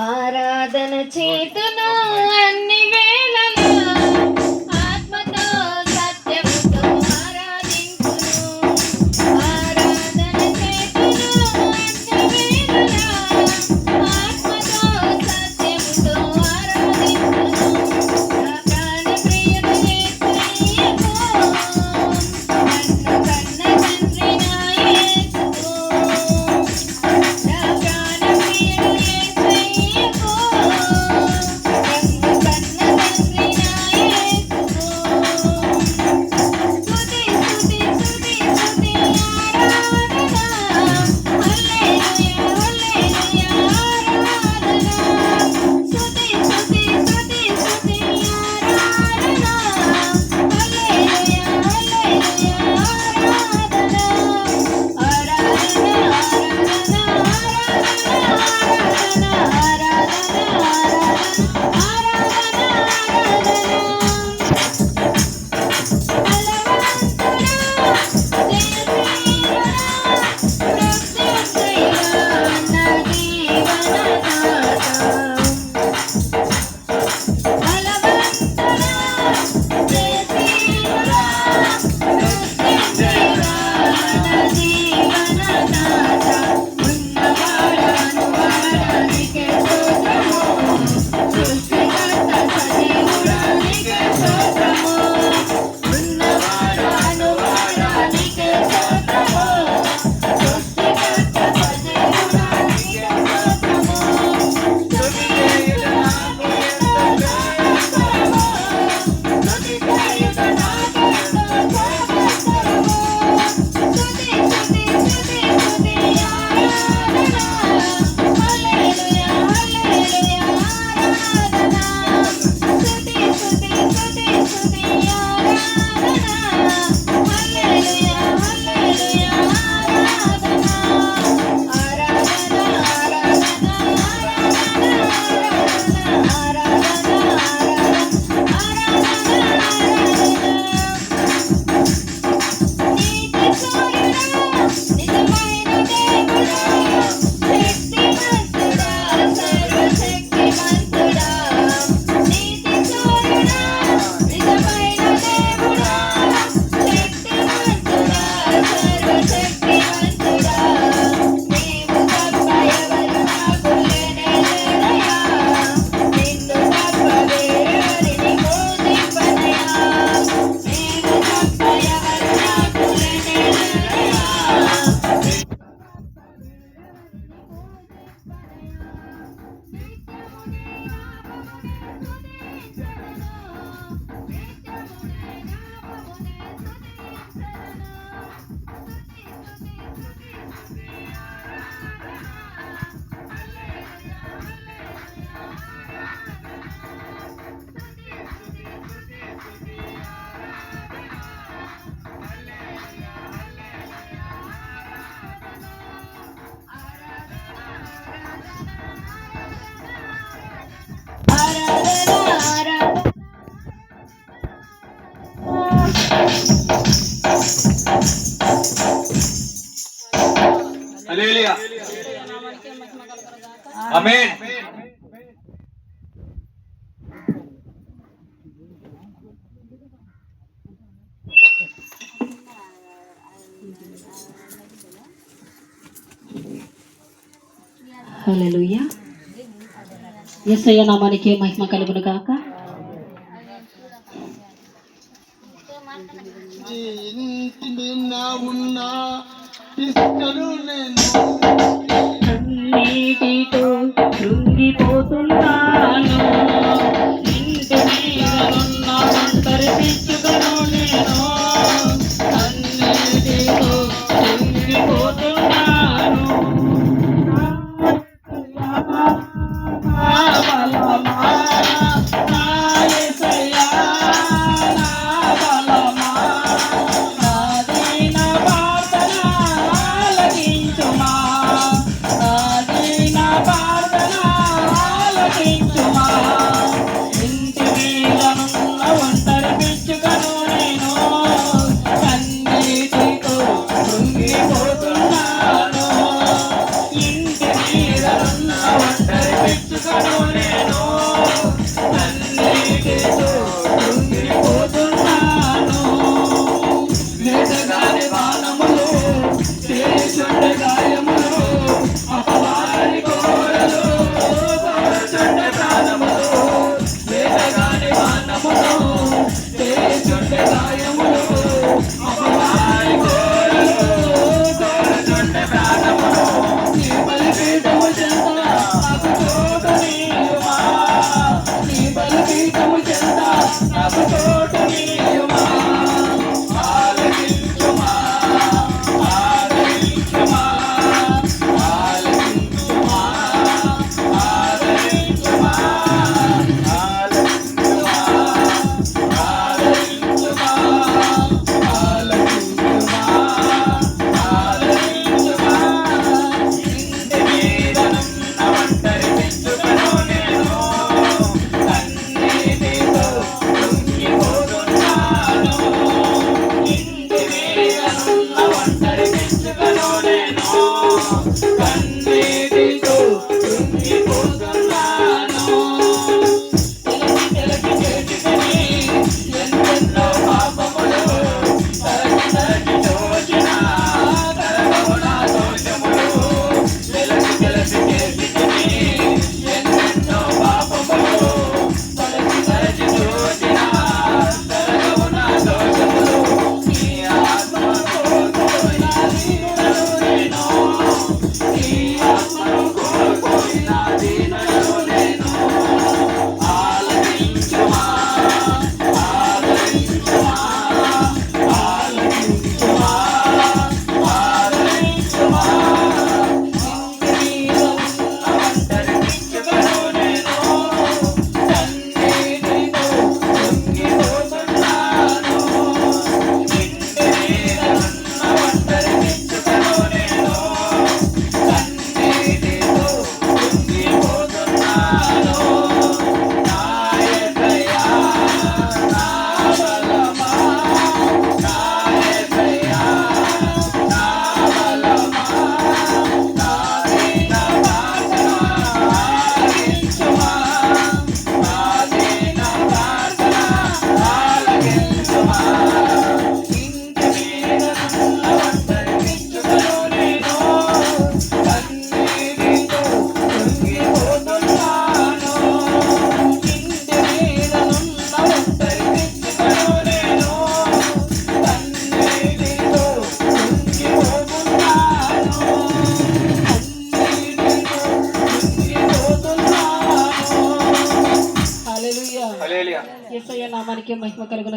ఆరాధన చేతును అన్ని వేళలా ఆత్మతో సత్యముతో ఆరాధించును. ఆరాధన చేతును అన్ని వేళలా ఆత్మతో సత్యముతో ఆరాధించును. నా ప్రాణ ప్రియుడు యేసయ్యకు నన్ను కన్న తండ్రి నా యేసుకు. నా ప్రాణ ప్రియుడు యేసయ్యకు నన్ను కన్న తండ్రి నా యేసుకు. స్తుతి స్తుతి స్తుతి స్తుతి ఆరాధన హల్లెలూయా హల్లెలూయా ఆరాధన. స్తుతి స్తుతి స్తుతి స్తుతి ఆరాధన హల్లెలూయా హల్లెలూయా ఆరాధన. ఆరాధన ఆరాధన హల్లెలూయా ఆమేన్. హల్లెలూయా. యేసయ్య నామానికి మహిమ కలుగును గాక. కన్నీటితో కృంగిపోతున్నాను, ఇంటి మీదనున్న ఒంటరి పిచ్చుకను నేను. కన్నీటితో కృంగిపోతున్నాను, నా బలమా నా యేసయ్యా నా బలమా. నాదీన ప్రార్థన ఆలకించుమా, నాదీన ప్రార్థన ఆలకించుమా. యేసయ్య నామానికి మహిమ కలుగును